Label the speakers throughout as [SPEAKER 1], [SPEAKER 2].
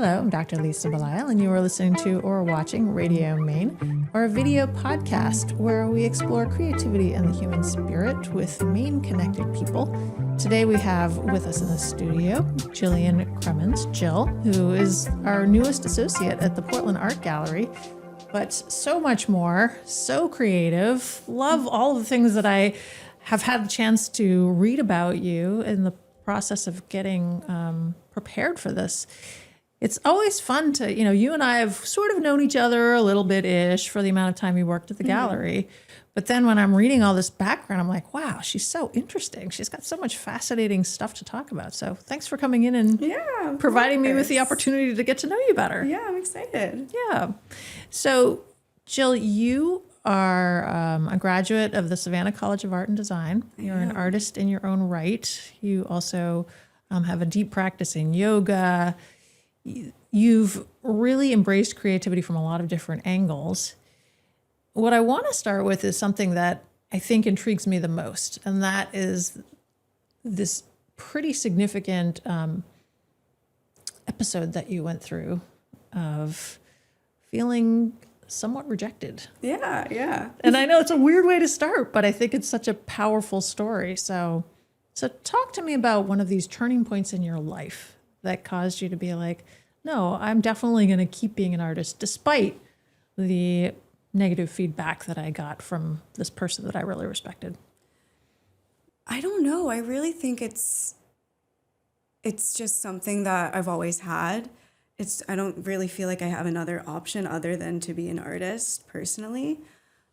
[SPEAKER 1] Hello, I'm Dr. Lisa Belisle, and you are listening to or watching Radio Maine, our video podcast where we explore creativity and the human spirit with Maine-connected people. Today we have with us in the studio Jill Cremens, Jill, who is our newest associate at the Portland Art Gallery, but so much more, so creative, love all of the things that I have had a chance to read about you in the process of getting prepared for this. It's always fun to, you and I have sort of known each other a little bit-ish for the amount of time you worked at the gallery. But then when I'm reading all this background, I'm like, wow, she's so interesting. She's got so much fascinating stuff to talk about. So thanks for coming in and providing me with the opportunity to get to know you better.
[SPEAKER 2] Yeah, I'm excited.
[SPEAKER 1] Yeah. So, Jill, you are a graduate of the Savannah College of Art and Design. You're an artist in your own right. You also have a deep practice in yoga. You've really embraced creativity from a lot of different angles. What I want to start with is something that I think intrigues me the most, and that is this pretty significant episode that you went through of feeling somewhat rejected.
[SPEAKER 2] Yeah.
[SPEAKER 1] And I know it's a weird way to start, but I think it's such a powerful story. So talk to me about one of these turning points in your life that caused you to be like, no, I'm definitely going to keep being an artist despite the negative feedback that I got from this person that I really respected.
[SPEAKER 2] I don't know. I really think it's just something that I've always had. I don't really feel like I have another option other than to be an artist personally.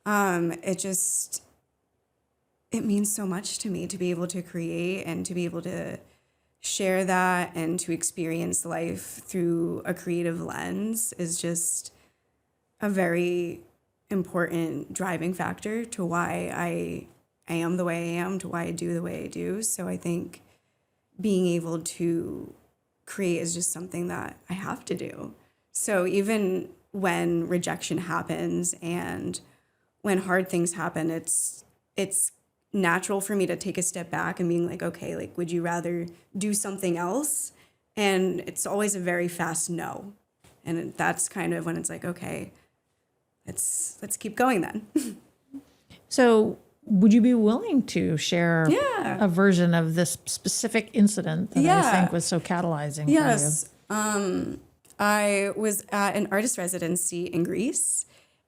[SPEAKER 2] It means so much to me to be able to create and to be able to share that and to experience life through a creative lens is just a very important driving factor to why I am the way I am, to why I do the way I do. So I think being able to create is just something that I have to do. So even when rejection happens and when hard things happen, it's natural for me to take a step back and being like, okay, like, would you rather do something else? And it's always a very fast no. And that's kind of when it's like, okay, let's keep going then.
[SPEAKER 1] So would you be willing to share a version of this specific incident that I think was so catalyzing for you?
[SPEAKER 2] I was at an artist residency in Greece,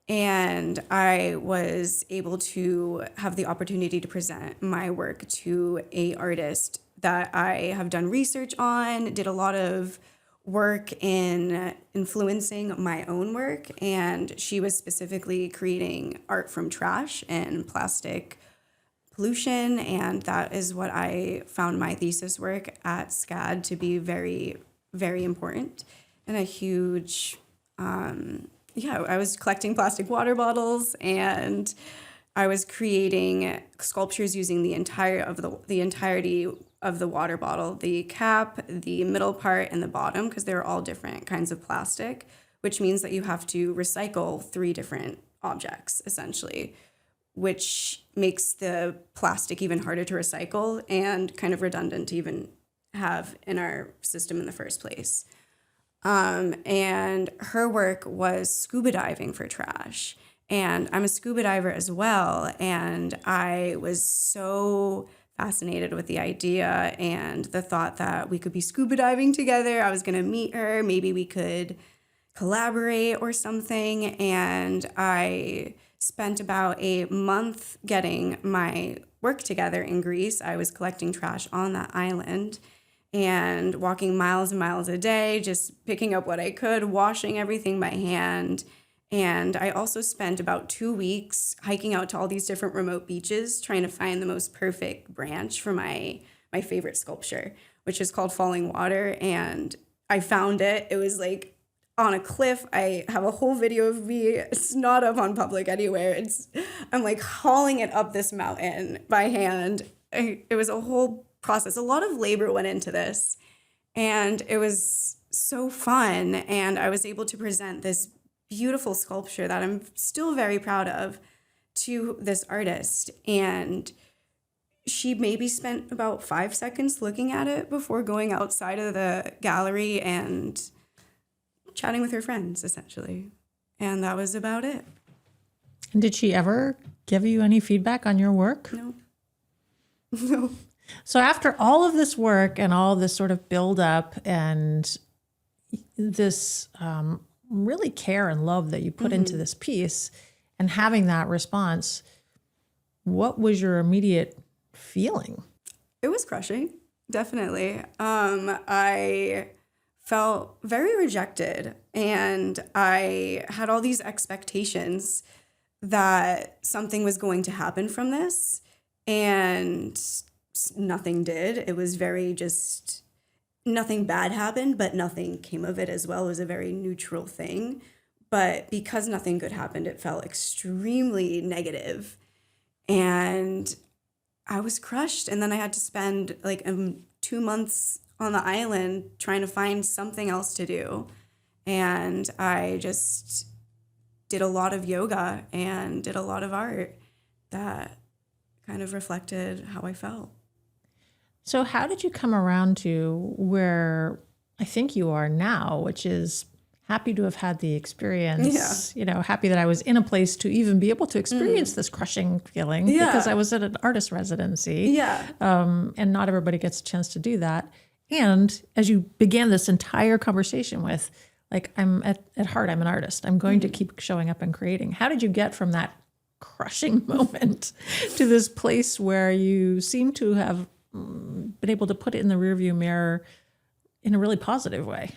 [SPEAKER 2] and I was able to have the opportunity to present my work to an artist that I have done research on, did a lot of work in influencing my own work, and she was specifically creating art from trash and plastic pollution, and that is what I found my thesis work at SCAD to be very, very important and a huge I was collecting plastic water bottles, and I was creating sculptures using the entirety of the water bottle, the cap, the middle part, and the bottom, because they're all different kinds of plastic, which means that you have to recycle 3 different objects, essentially, which makes the plastic even harder to recycle and kind of redundant to even have in our system in the first place. And her work was scuba diving for trash. And I'm a scuba diver as well. And I was so fascinated with the idea and the thought that we could be scuba diving together. I was going to meet her. Maybe we could collaborate or something. And I spent about a month getting my work together in Greece. I was collecting trash on that island and walking miles and miles a day, just picking up what I could, washing everything by hand. And I also spent about 2 weeks hiking out to all these different remote beaches, trying to find the most perfect branch for my favorite sculpture, which is called Falling Water. And I found it. It was like on a cliff. I have a whole video of me. It's not up on public anywhere. I'm like hauling it up this mountain by hand. It was a whole process. A lot of labor went into this, and it was so fun. And I was able to present this beautiful sculpture that I'm still very proud of to this artist. And she maybe spent about 5 seconds looking at it before going outside of the gallery and chatting with her friends, essentially. And that was about it.
[SPEAKER 1] And did she ever give you any feedback on your work?
[SPEAKER 2] No. No.
[SPEAKER 1] So after all of this work and all this sort of build up and this really care and love that you put into this piece and having that response, what was your immediate feeling?
[SPEAKER 2] It was crushing, definitely. I felt very rejected, and I had all these expectations that something was going to happen from this, and nothing did. It was very just, nothing bad happened, but nothing came of it as well. It was a very neutral thing. But because nothing good happened, it felt extremely negative. And I was crushed. And then I had to spend like 2 months on the island trying to find something else to do. And I just did a lot of yoga and did a lot of art that kind of reflected how I felt.
[SPEAKER 1] So how did you come around to where I think you are now, which is happy to have had the experience, happy that I was in a place to even be able to experience this crushing feeling because I was at an artist residency.
[SPEAKER 2] Yeah.
[SPEAKER 1] And not everybody gets a chance to do that. And as you began this entire conversation with, like, I'm at heart, I'm an artist. I'm going to keep showing up and creating. How did you get from that crushing moment to this place where you seem to have been able to put it in the rearview mirror in a really positive way?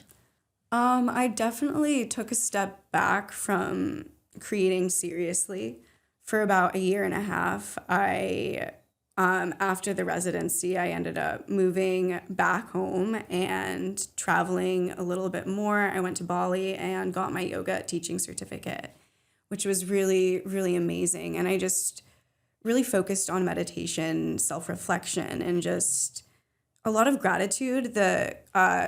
[SPEAKER 2] I definitely took a step back from creating seriously for about 1.5 years. After the residency, I ended up moving back home and traveling a little bit more. I went to Bali and got my yoga teaching certificate, which was really, really amazing. And I just really focused on meditation, self-reflection, and just a lot of gratitude. The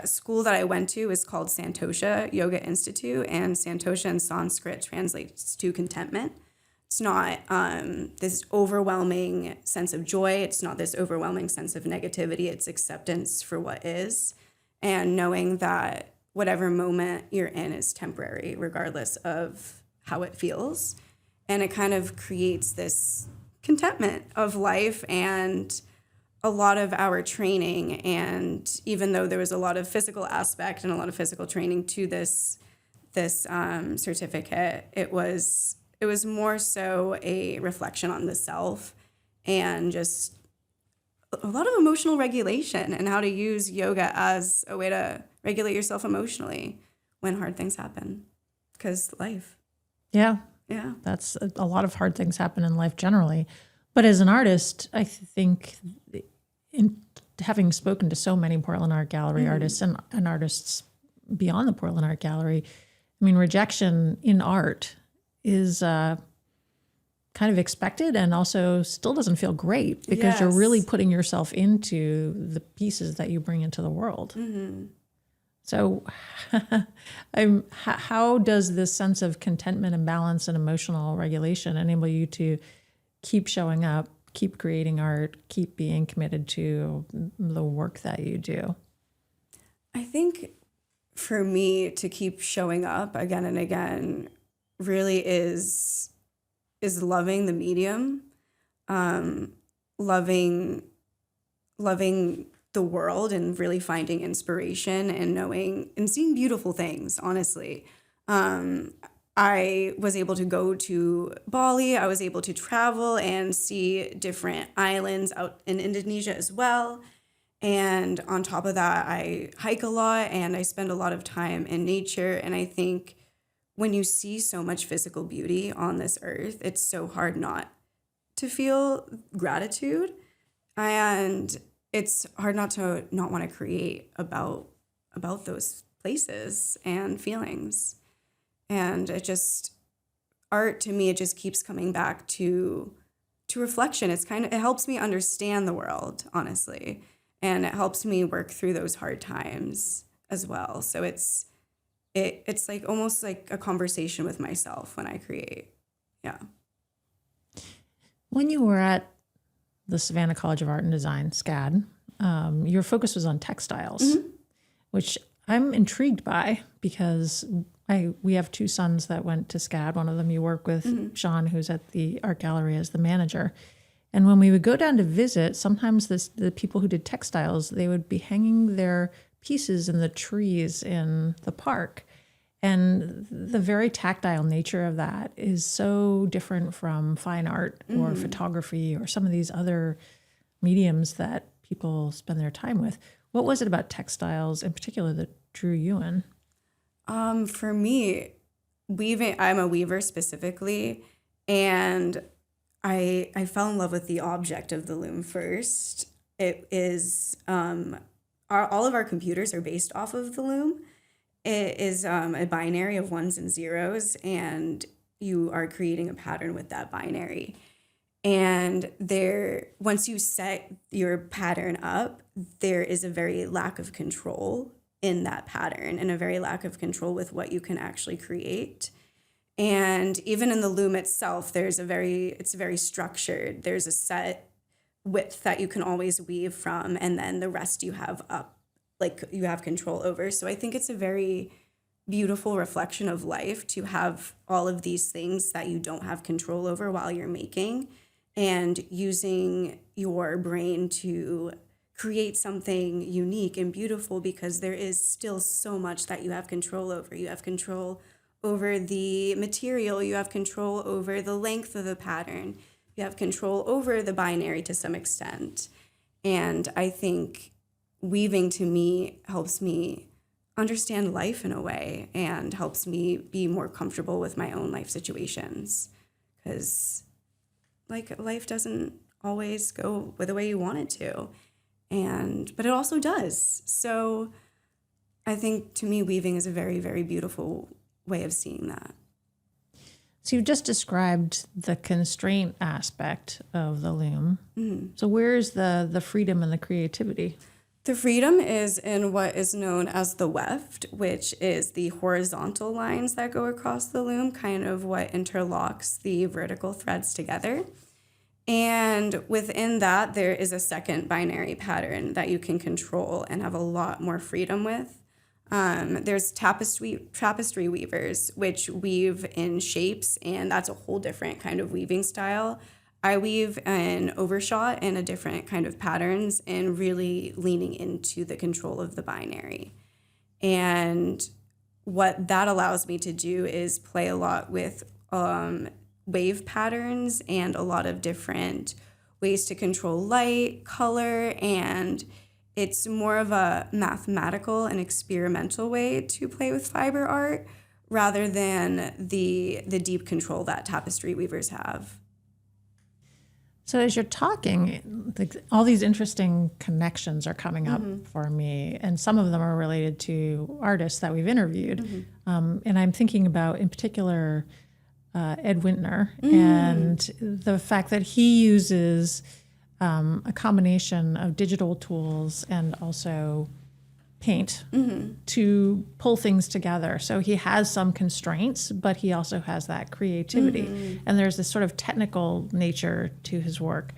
[SPEAKER 2] school that I went to is called Santosha Yoga Institute, and Santosha in Sanskrit translates to contentment. It's not this overwhelming sense of joy. It's not this overwhelming sense of negativity. It's acceptance for what is, and knowing that whatever moment you're in is temporary, regardless of how it feels. And it kind of creates this contentment of life. And a lot of our training, and even though there was a lot of physical aspect and a lot of physical training to this certificate, it was more so a reflection on the self and just a lot of emotional regulation and how to use yoga as a way to regulate yourself emotionally when hard things happen. Because life.
[SPEAKER 1] Yeah.
[SPEAKER 2] Yeah.
[SPEAKER 1] That's a lot of hard things happen in life generally. But as an artist, I think in having spoken to so many Portland Art Gallery artists and artists beyond the Portland Art Gallery, I mean, rejection in art is kind of expected and also still doesn't feel great because you're really putting yourself into the pieces that you bring into the world. Mm-hmm. So how does this sense of contentment and balance and emotional regulation enable you to keep showing up, keep creating art, keep being committed to the work that you do?
[SPEAKER 2] I think for me to keep showing up again and again really is loving the medium, loving the world, and really finding inspiration and knowing and seeing beautiful things, honestly. I was able to go to Bali. I was able to travel and see different islands out in Indonesia as well. And on top of that, I hike a lot and I spend a lot of time in nature. And I think when you see so much physical beauty on this earth, it's so hard not to feel gratitude. And it's hard not to not want to create about those places and feelings. And art to me, it just keeps coming back to reflection. It helps me understand the world, honestly. And it helps me work through those hard times as well. So it's like almost like a conversation with myself when I create. Yeah.
[SPEAKER 1] When you were at the Savannah College of Art and Design, SCAD, your focus was on textiles, which I'm intrigued by, because we have two sons that went to SCAD. One of them you work with, Sean, who's at the art gallery as the manager. And when we would go down to visit, sometimes the people who did textiles, they would be hanging their pieces in the trees in the park. And the very tactile nature of that is so different from fine art or photography or some of these other mediums that people spend their time with. What was it about textiles in particular that drew you in?
[SPEAKER 2] For me, weaving, I'm a weaver specifically, and I fell in love with the object of the loom first. It is, all of our computers are based off of the loom. It is a binary of ones and zeros, and you are creating a pattern with that binary. And once you set your pattern up, there is a very lack of control in that pattern and a very lack of control with what you can actually create. And even in the loom itself, it's very structured. There's a set width that you can always weave from, and then the rest you have up, like you have control over. So I think it's a very beautiful reflection of life to have all of these things that you don't have control over while you're making, and using your brain to create something unique and beautiful, because there is still so much that you have control over. You have control over the material, you have control over the length of the pattern, you have control over the binary to some extent. And I think weaving to me helps me understand life in a way and helps me be more comfortable with my own life situations, because like life doesn't always go the way you want it to, but it also does. So I think to me weaving is a very, very beautiful way of seeing that.
[SPEAKER 1] So you just described the constraint aspect of the loom. So where's the freedom and the creativity?
[SPEAKER 2] The freedom is in what is known as the weft, which is the horizontal lines that go across the loom, kind of what interlocks the vertical threads together. And within that, there is a second binary pattern that you can control and have a lot more freedom with. There's tapestry weavers, which weave in shapes, and that's a whole different kind of weaving style. I weave an overshot and a different kind of patterns, and really leaning into the control of the binary. And what that allows me to do is play a lot with wave patterns and a lot of different ways to control light, color, and it's more of a mathematical and experimental way to play with fiber art rather than the deep control that tapestry weavers have.
[SPEAKER 1] So as you're talking, all these interesting connections are coming up for me, and some of them are related to artists that we've interviewed. And I'm thinking about, in particular, Ed Wintner, and the fact that he uses a combination of digital tools and also paint to pull things together. So he has some constraints, but he also has that creativity. And there's this sort of technical nature to his work,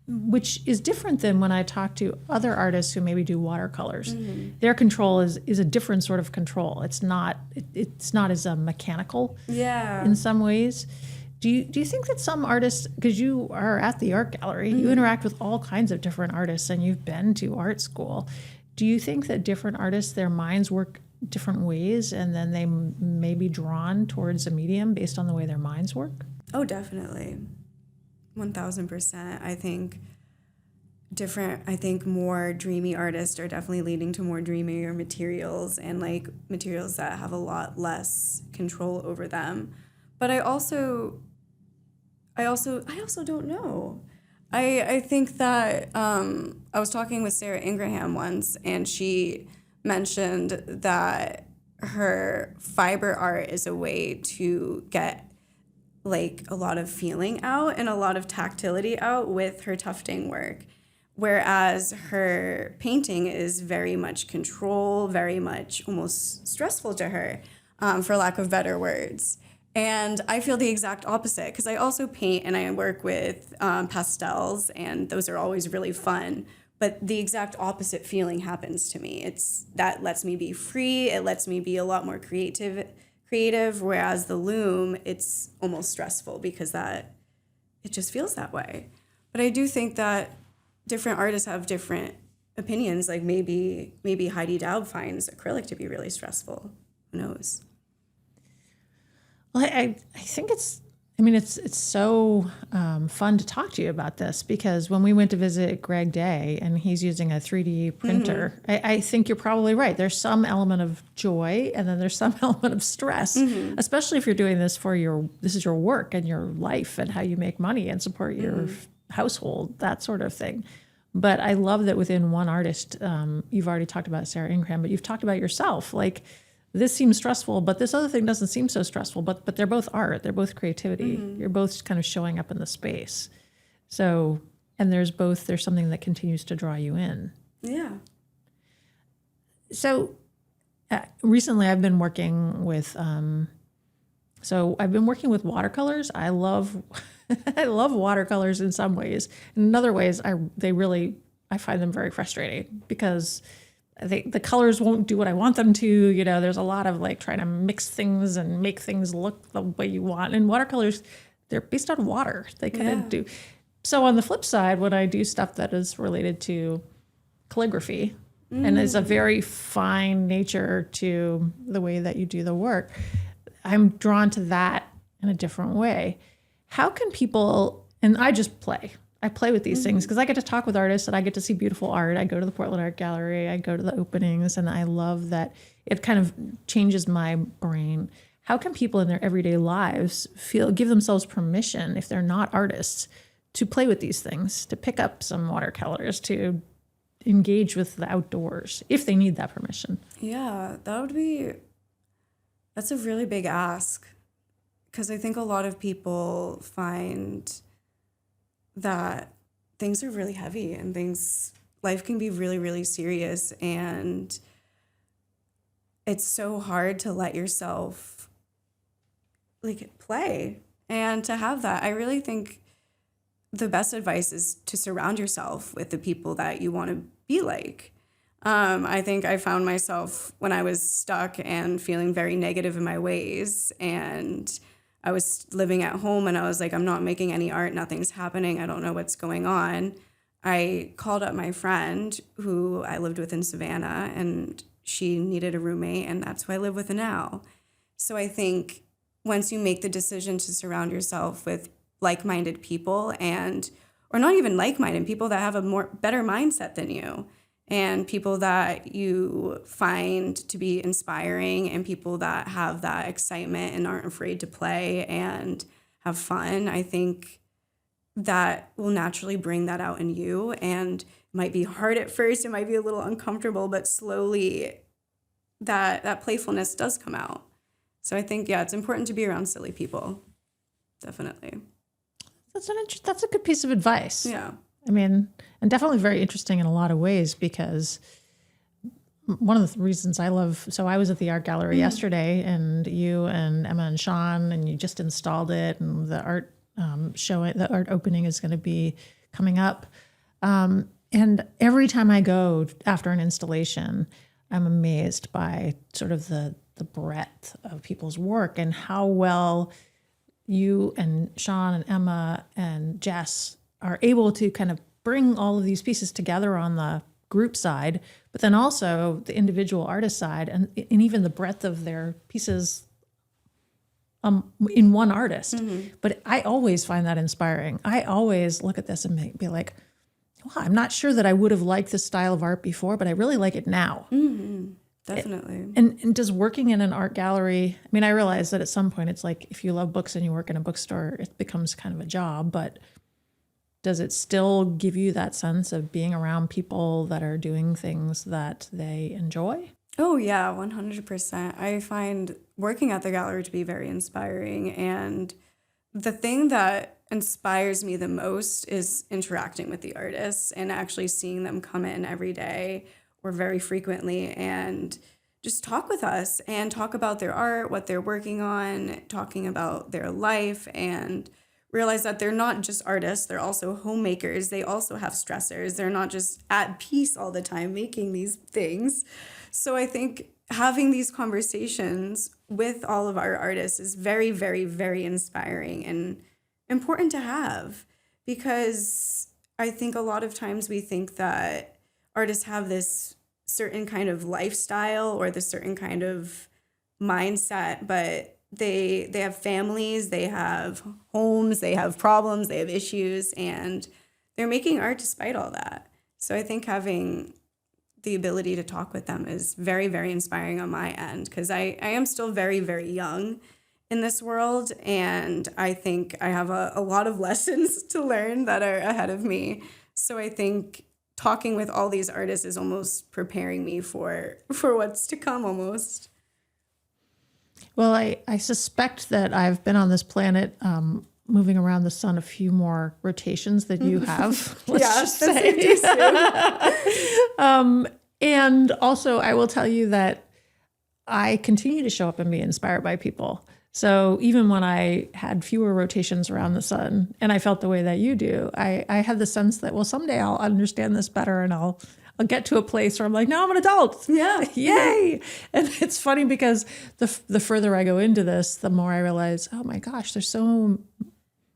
[SPEAKER 1] which is different than when I talk to other artists who maybe do watercolors. Their control is a different sort of control. It's not as mechanical in some ways. Do you think that some artists, because you are at the art gallery, you interact with all kinds of different artists and you've been to art school, do you think that different artists, their minds work different ways and then they may be drawn towards a medium based on the way their minds work?
[SPEAKER 2] Oh, definitely. 1000%. I think more dreamy artists are definitely leading to more dreamier materials, and like materials that have a lot less control over them. But I also don't know. I think that I was talking with Sarah Ingraham once, and she mentioned that her fiber art is a way to get like a lot of feeling out and a lot of tactility out with her tufting work, whereas her painting is very much control, very much almost stressful to her, for lack of better words. And I feel the exact opposite, because I also paint and I work with pastels, and those are always really fun. But the exact opposite feeling happens to me. That lets me be free. It lets me be a lot more creative. Whereas the loom, it's almost stressful because it just feels that way. But I do think that different artists have different opinions. Like maybe Heidi Daub finds acrylic to be really stressful. Who knows?
[SPEAKER 1] Well, I think it's so fun to talk to you about this, because when we went to visit Greg Day and he's using a 3D printer, I think you're probably right. There's some element of joy and then there's some element of stress, especially if you're doing this this is your work and your life and how you make money and support your household, that sort of thing. But I love that within one artist, you've already talked about Sarah Ingram, but you've talked about yourself. Like, this seems stressful, but this other thing doesn't seem so stressful, but they're both art. They're both creativity. You're both kind of showing up in the space. So, and there's something that continues to draw you in.
[SPEAKER 2] Yeah.
[SPEAKER 1] So recently I've been working with, watercolors. I love, I love watercolors in some ways. In other ways, I find them very frustrating because the colors won't do what I want them to. You know, there's a lot of like trying to mix things and make things look the way you want. And watercolors, they're based on water. They kind of do. So on the flip side, when I do stuff that is related to calligraphy and is a very fine nature to the way that you do the work, I'm drawn to that in a different way. How can people, and I play with these things because I get to talk with artists and I get to see beautiful art. I go to the Portland Art Gallery, I go to the openings, and I love that it kind of changes my brain. How can people in their everyday lives give themselves permission, if they're not artists, to play with these things, to pick up some watercolors, to engage with the outdoors, if they need that permission?
[SPEAKER 2] Yeah, that's a really big ask, because I think a lot of people find that things are really heavy and life can be really, really serious. And it's so hard to let yourself like play and to have that. I really think the best advice is to surround yourself with the people that you want to be like. I think I found myself when I was stuck and feeling very negative in my ways, and I was living at home and I was like, I'm not making any art. Nothing's happening. I don't know what's going on. I called up my friend who I lived with in Savannah, and she needed a roommate, and that's who I live with now. So I think once you make the decision to surround yourself with like-minded people, or not even like-minded, people that have a better mindset than you, and people that you find to be inspiring, and people that have that excitement and aren't afraid to play and have fun, I think that will naturally bring that out in you. And it might be hard at first, it might be a little uncomfortable, but slowly that playfulness does come out. So I think, it's important to be around silly people. Definitely.
[SPEAKER 1] That's a good piece of advice.
[SPEAKER 2] Yeah.
[SPEAKER 1] I mean, and definitely very interesting in a lot of ways, because one of the reasons I was at the art gallery yesterday, and you and Emma and Sean, and you just installed it, and the art the art opening is going to be coming up. And every time I go after an installation, I'm amazed by sort of the breadth of people's work and how well you and Sean and Emma and Jess are able to kind of bring all of these pieces together on the group side, but then also the individual artist side, and even the breadth of their pieces in one artist. But I always find that inspiring. I always look at this and be like, wow, I'm not sure that I would have liked this style of art before, but I really like it now.
[SPEAKER 2] Definitely.
[SPEAKER 1] And does working in an art gallery, I mean, I realize that at some point it's like, if you love books and you work in a bookstore, it becomes kind of a job, but does it still give you that sense of being around people that are doing things that they enjoy?
[SPEAKER 2] Oh, yeah, 100%. I find working at the gallery to be very inspiring. And the thing that inspires me the most is interacting with the artists and actually seeing them come in every day or very frequently and just talk with us and talk about their art, what they're working on, talking about their life, and realize that they're not just artists, they're also homemakers. They also have stressors. They're not just at peace all the time making these things. So I think having these conversations with all of our artists is very, very, very inspiring and important to have, because I think a lot of times we think that artists have this certain kind of lifestyle or this certain kind of mindset, but they have families, they have homes, they have problems, they have issues, and they're making art despite all that. So I think having the ability to talk with them is very, very inspiring on my end, because I am still very, very young in this world, and I think I have a lot of lessons to learn that are ahead of me. So I think talking with all these artists is almost preparing me for what's to come almost.
[SPEAKER 1] Well, I suspect that I've been on this planet moving around the sun a few more rotations than you have. Let's just say. And also, I will tell you that I continue to show up and be inspired by people. So even when I had fewer rotations around the sun and I felt the way that you do, I had the sense that, well, someday I'll understand this better and I'll get to a place where I'm like, no, I'm an adult.
[SPEAKER 2] Yeah.
[SPEAKER 1] Yay. And it's funny because the further I go into this, the more I realize, oh my gosh, there's so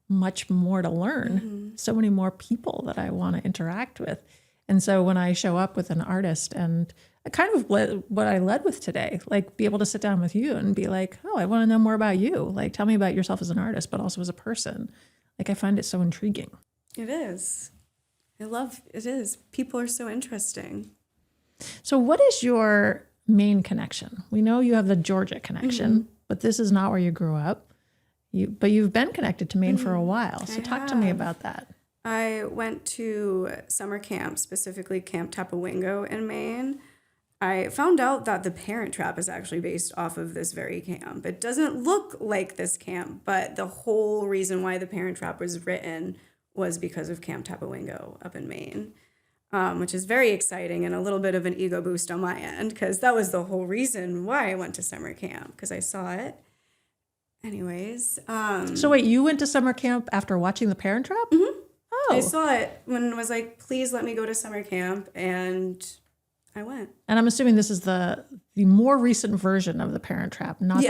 [SPEAKER 1] much more to learn, so many more people that I want to interact with. And so when I show up with an artist, and I kind of what I led with today, like be able to sit down with you and be like, oh, I want to know more about you. Like, tell me about yourself as an artist, but also as a person. Like, I find it so intriguing.
[SPEAKER 2] It is. It is. People are so interesting.
[SPEAKER 1] So what is your Maine connection? We know you have the Georgia connection, but this is not where you grew up. But you've been connected to Maine for a while. So talk to me about that.
[SPEAKER 2] I went to summer camp, specifically Camp Tapawingo in Maine. I found out that The Parent Trap is actually based off of this very camp. It doesn't look like this camp, but the whole reason why The Parent Trap was written was because of Camp Tapawingo up in Maine, which is very exciting and a little bit of an ego boost on my end, because that was the whole reason why I went to summer camp, because I saw it. Anyways.
[SPEAKER 1] So wait, you went to summer camp after watching The Parent Trap?
[SPEAKER 2] Mm-hmm.
[SPEAKER 1] Oh.
[SPEAKER 2] I saw it when it was like, please let me go to summer camp, and I went.
[SPEAKER 1] And I'm assuming this is the more recent version of The Parent Trap, not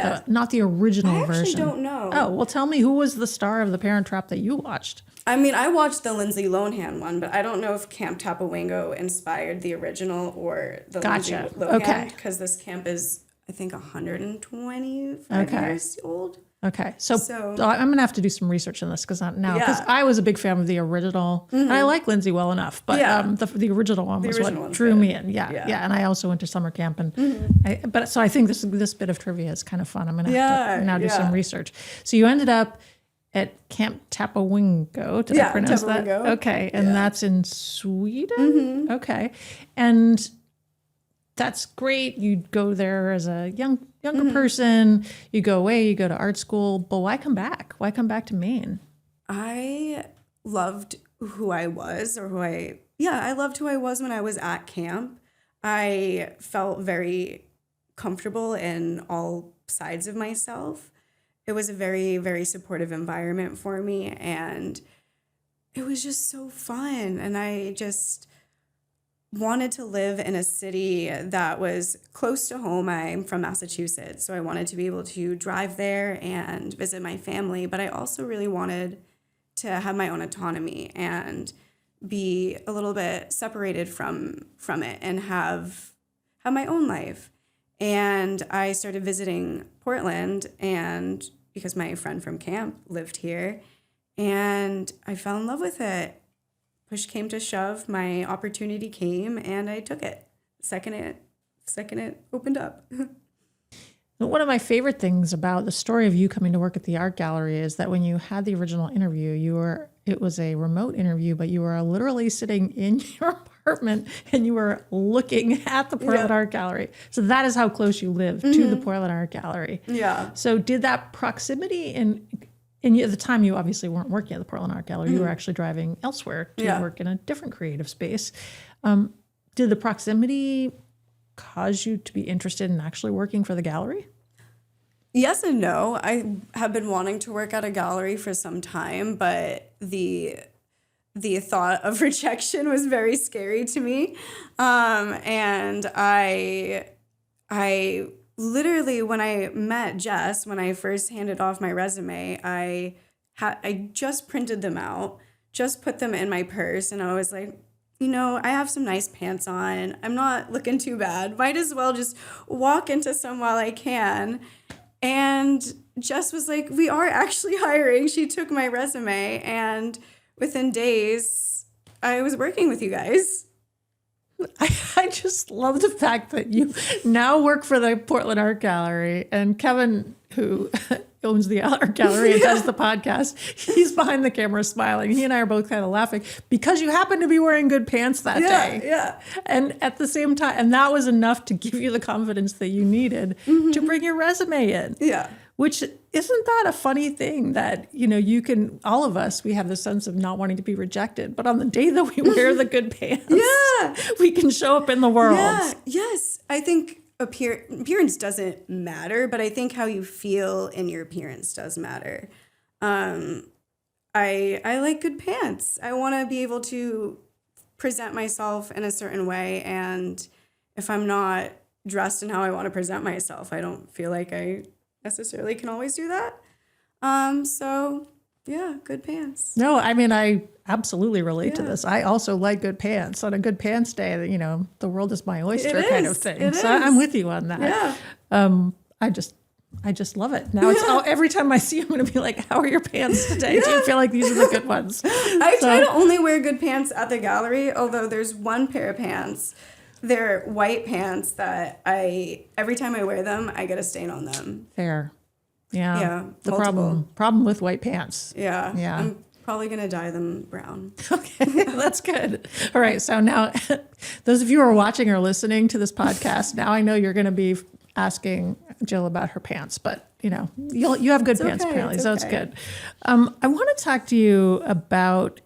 [SPEAKER 1] the original version.
[SPEAKER 2] I actually don't know.
[SPEAKER 1] Oh, well, tell me, who was the star of The Parent Trap that you watched?
[SPEAKER 2] I mean, I watched the Lindsay Lohan one, but I don't know if Camp Tapawingo inspired the original or the Lindsay Lohan.
[SPEAKER 1] Okay.
[SPEAKER 2] Because this camp is, I think, 125 years old.
[SPEAKER 1] Okay, so I'm going to have to do some research on this because I was a big fan of the original, and I like Lindsay well enough, but the original one was what drew me in. Yeah, and I also went to summer camp, and so I think this bit of trivia is kind of fun. I'm going to have to now do some research. So you ended up at Camp Tapawingo. Did I pronounce that? Okay, and that's in Sweden. Okay, and that's great. You go there as a younger person. You go away. You go to art school. But why come back? Why come back to Maine?
[SPEAKER 2] I loved who I was, I loved who I was when I was at camp. I felt very comfortable in all sides of myself. It was a very, very supportive environment for me, and it was just so fun. And I just wanted to live in a city that was close to home. I'm from Massachusetts, so I wanted to be able to drive there and visit my family, but I also really wanted to have my own autonomy and be a little bit separated from it and have my own life. And I started visiting Portland, and because my friend from camp lived here, and I fell in love with it. Push came to shove, my opportunity came, and I took it. Second it opened up.
[SPEAKER 1] One of my favorite things about the story of you coming to work at the art gallery is that when you had the original interview, it was a remote interview, but you were literally sitting in your apartment and you were looking at the Portland Art Gallery. So that is how close you live to the Portland Art Gallery.
[SPEAKER 2] Yeah.
[SPEAKER 1] So did that proximity and at the time, you obviously weren't working at the Portland Art Gallery. You were actually driving elsewhere to work in a different creative space. Did the proximity cause you to be interested in actually working for the gallery?
[SPEAKER 2] Yes and no. I have been wanting to work at a gallery for some time, but the thought of rejection was very scary to me. And I literally, when I met Jess, when I first handed off my resume, I just printed them out, just put them in my purse, and I was like, I have some nice pants on. I'm not looking too bad. Might as well just walk into some while I can. And Jess was like, we are actually hiring. She took my resume, and within days, I was working with you guys.
[SPEAKER 1] I just love the fact that you now work for the Portland Art Gallery, and Kevin, who owns the art gallery and does the podcast, he's behind the camera smiling. He and I are both kind of laughing because you happened to be wearing good pants that day.
[SPEAKER 2] Yeah.
[SPEAKER 1] And at the same time, and that was enough to give you the confidence that you needed to bring your resume in.
[SPEAKER 2] Yeah.
[SPEAKER 1] Which, isn't that a funny thing that, you can, all of us, we have the sense of not wanting to be rejected, but on the day that we wear the good pants, we can show up in the world.
[SPEAKER 2] Yeah. Yes. I think appearance doesn't matter, but I think how you feel in your appearance does matter. I like good pants. I want to be able to present myself in a certain way, and if I'm not dressed in how I want to present myself, I don't feel like I necessarily can always do that. So yeah, good pants.
[SPEAKER 1] No, I mean, I absolutely relate to this. I also like good pants. On a good pants day, the world is my oyster kind of thing. So I'm with you on that.
[SPEAKER 2] Yeah.
[SPEAKER 1] I just love it. Now it's every time I see you, I'm going to be like, how are your pants today? Do you feel like these are the good ones?
[SPEAKER 2] I try to only wear good pants at the gallery, although there's one pair of pants. They're white pants that every time I wear them, I get a stain on them.
[SPEAKER 1] Fair. Yeah.
[SPEAKER 2] Yeah.
[SPEAKER 1] The
[SPEAKER 2] multiple.
[SPEAKER 1] problem with white pants.
[SPEAKER 2] Yeah.
[SPEAKER 1] Yeah.
[SPEAKER 2] I'm probably going to dye them brown.
[SPEAKER 1] Okay. That's good. All right. So now those of you who are watching or listening to this podcast, now I know you're going to be asking Jill about her pants, but you have good pants apparently. So it's good. I want to talk to you about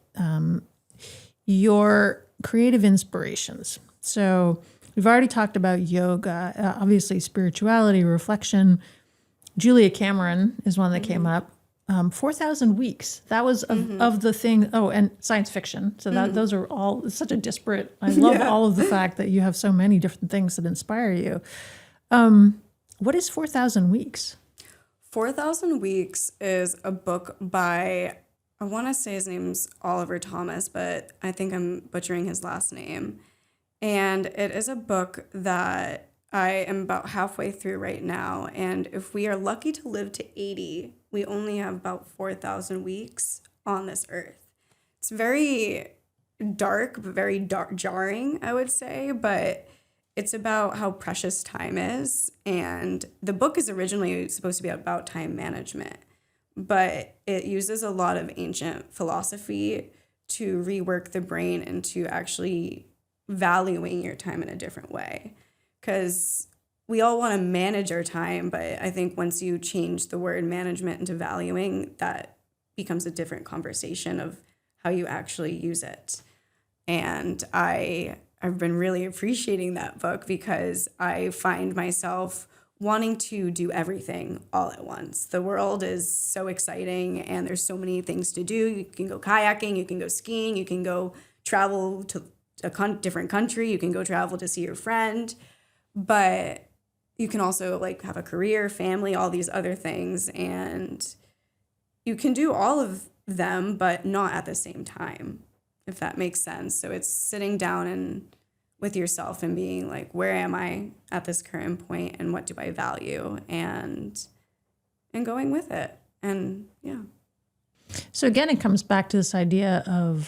[SPEAKER 1] your creative inspirations. So we've already talked about yoga, obviously spirituality, reflection. Julia Cameron is one that came up. 4,000 weeks. That was of the thing. Oh, and science fiction. So those are all, it's such a disparate. I love all of the fact that you have so many different things that inspire you. What is 4,000 weeks?
[SPEAKER 2] 4,000 Weeks is a book by, I want to say his name's Oliver Thomas, but I think I'm butchering his last name. And it is a book that I am about halfway through right now. And if we are lucky to live to 80, we only have about 4,000 weeks on this earth. It's very dark, but very jarring, I would say. But it's about how precious time is. And the book is originally supposed to be about time management. But it uses a lot of ancient philosophy to rework the brain into actually valuing your time in a different way, because we all want to manage our time, but I think once you change the word management into valuing, that becomes a different conversation of how you actually use it. And I've been really appreciating that book because I find myself wanting to do everything all at once. The world is so exciting and there's so many things to do. You can go kayaking, you can go skiing, you can go travel to a different country, you can go travel to see your friend, but you can also have a career, family, all these other things, and you can do all of them, but not at the same time, if that makes sense. So it's sitting down and with yourself and being like, where am I at this current point and what do I value, and going with it. And yeah.
[SPEAKER 1] So again, it comes back to this idea of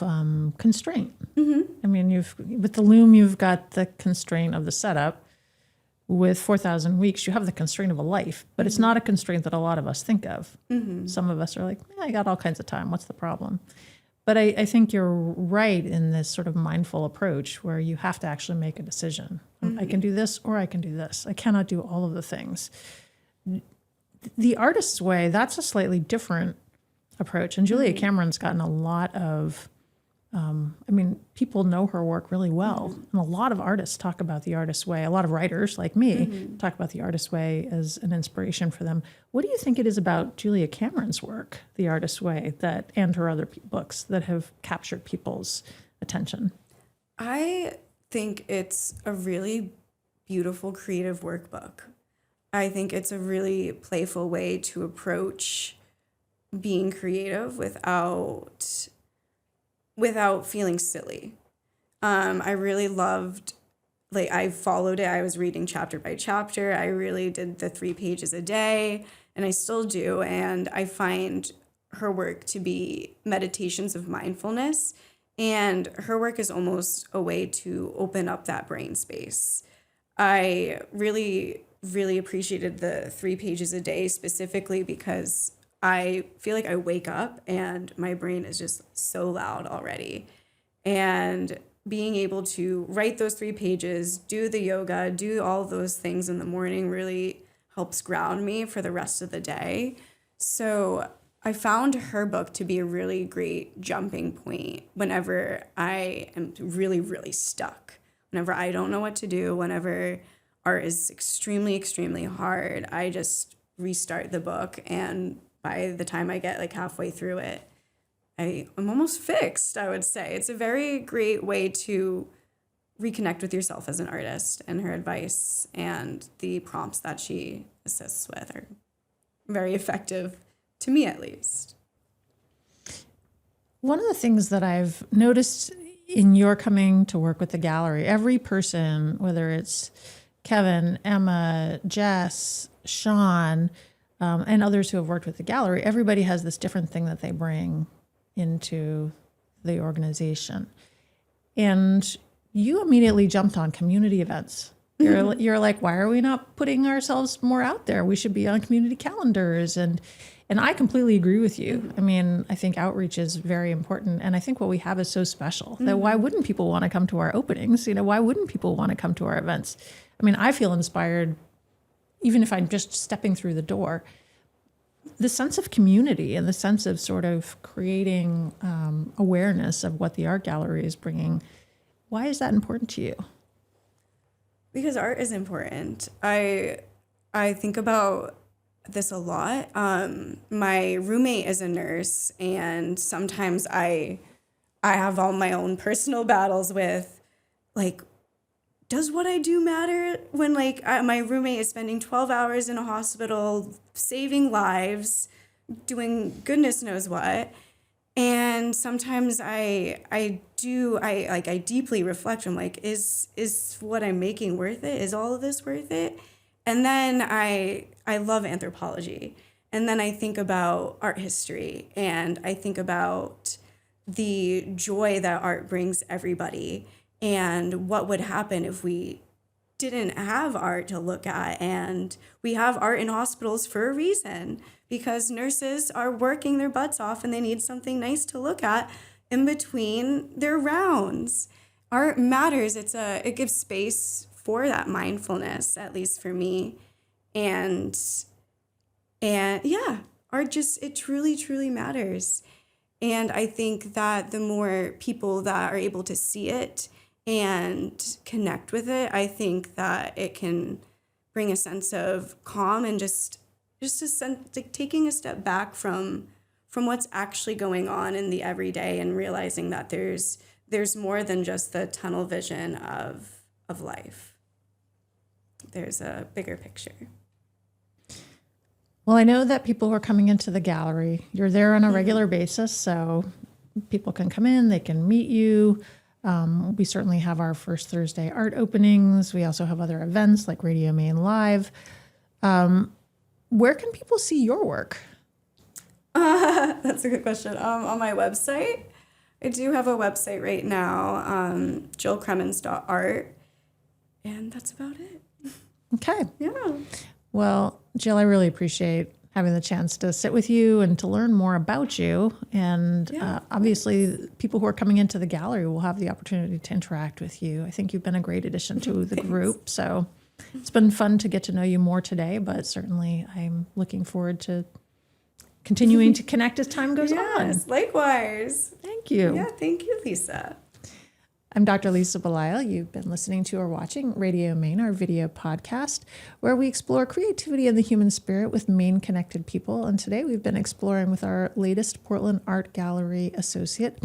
[SPEAKER 1] constraint.
[SPEAKER 2] Mm-hmm.
[SPEAKER 1] I mean, with the loom, you've got the constraint of the setup. With 4,000 weeks, you have the constraint of a life, but it's not a constraint that a lot of us think of. Mm-hmm. Some of us are like, I got all kinds of time. What's the problem? But I think you're right in this sort of mindful approach where you have to actually make a decision. Mm-hmm. I can do this or I can do this. I cannot do all of the things. The artist's way, that's a slightly different approach. And Julia Cameron's gotten a lot of I mean, people know her work really well. And a lot of artists talk about the artist's way. A lot of writers like me talk about the artist's way as an inspiration for them. What do you think it is about Julia Cameron's work, The Artist's Way, and her other books that have captured people's attention?
[SPEAKER 2] I think it's a really beautiful creative workbook. I think it's a really playful way to approach being creative without feeling silly. I really loved, I followed it. I was reading chapter by chapter. I really did the 3 pages a day, and I still do. And I find her work to be meditations of mindfulness. And her work is almost a way to open up that brain space. I really, really appreciated the 3 pages a day specifically because I feel like I wake up and my brain is just so loud already. And being able to write those 3 pages, do the yoga, do all those things in the morning really helps ground me for the rest of the day. So I found her book to be a really great jumping point whenever I am really, really stuck, whenever I don't know what to do, whenever art is extremely, extremely hard. I just restart the book, and by the time I get halfway through it, I'm almost fixed, I would say. It's a very great way to reconnect with yourself as an artist, and her advice and the prompts that she assists with are very effective, to me at least.
[SPEAKER 1] One of the things that I've noticed in your coming to work with the gallery, every person, whether it's Kevin, Emma, Jess, Sean, and others who have worked with the gallery, everybody has this different thing that they bring into the organization. And you immediately jumped on community events. You're like, why are we not putting ourselves more out there? We should be on community calendars. And I completely agree with you. I mean, I think outreach is very important. And I think what we have is so special that why wouldn't people want to come to our openings? Why wouldn't people want to come to our events? I mean, I feel inspired, even if I'm just stepping through the door. The sense of community and the sense of sort of creating awareness of what the art gallery is bringing. Why is that important to you?
[SPEAKER 2] Because art is important. I think about this a lot. My roommate is a nurse, and sometimes I have all my own personal battles with, does what I do matter when my roommate is spending 12 hours in a hospital saving lives, doing goodness knows what. And sometimes I deeply reflect. I'm like, is what I'm making worth it? Is all of this worth it? And then I love anthropology. And then I think about art history, and I think about the joy that art brings everybody, and what would happen if we didn't have art to look at. And we have art in hospitals for a reason, because nurses are working their butts off and they need something nice to look at in between their rounds. Art matters. It gives space for that mindfulness, at least for me. And yeah, art it truly, truly matters. And I think that the more people that are able to see it and connect with it, I think that it can bring a sense of calm and just a sense, taking a step back from what's actually going on in the everyday, and realizing that there's more than just the tunnel vision of life. There's a bigger picture.
[SPEAKER 1] Well, I know that people who are coming into the gallery, you're there on a regular basis, so people can come in, they can meet you. We certainly have our first Thursday art openings. We also have other events like Radio Maine Live. Where can people see your work?
[SPEAKER 2] That's a good question. On my website, I do have a website right now, jillcremens.art, and that's about it.
[SPEAKER 1] Okay.
[SPEAKER 2] Yeah.
[SPEAKER 1] Well, Jill, I really appreciate having the chance to sit with you and to learn more about you. And obviously, people who are coming into the gallery will have the opportunity to interact with you. I think you've been a great addition to the group. So it's been fun to get to know you more today, but certainly I'm looking forward to continuing to connect as time goes on.
[SPEAKER 2] Yes, likewise.
[SPEAKER 1] Thank you. Thank you.
[SPEAKER 2] Yeah, thank you, Lisa.
[SPEAKER 1] I'm Dr. Lisa Belisle. You've been listening to or watching Radio Maine, our video podcast, where we explore creativity and the human spirit with Maine-connected people. And today we've been exploring with our latest Portland Art Gallery associate,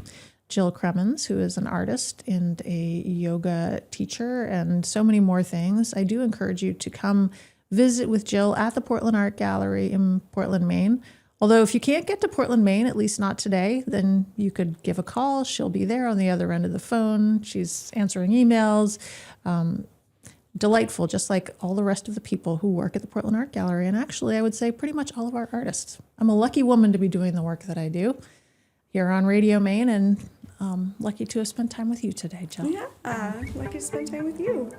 [SPEAKER 1] Jill Cremens, who is an artist and a yoga teacher and so many more things. I do encourage you to come visit with Jill at the Portland Art Gallery in Portland, Maine. Although if you can't get to Portland, Maine, at least not today, then you could give a call. She'll be there on the other end of the phone. She's answering emails. Delightful, just like all the rest of the people who work at the Portland Art Gallery. And actually, I would say pretty much all of our artists. I'm a lucky woman to be doing the work that I do here on Radio Maine, and lucky to have spent time with you today, Jill.
[SPEAKER 2] Yeah, lucky to spend time with you.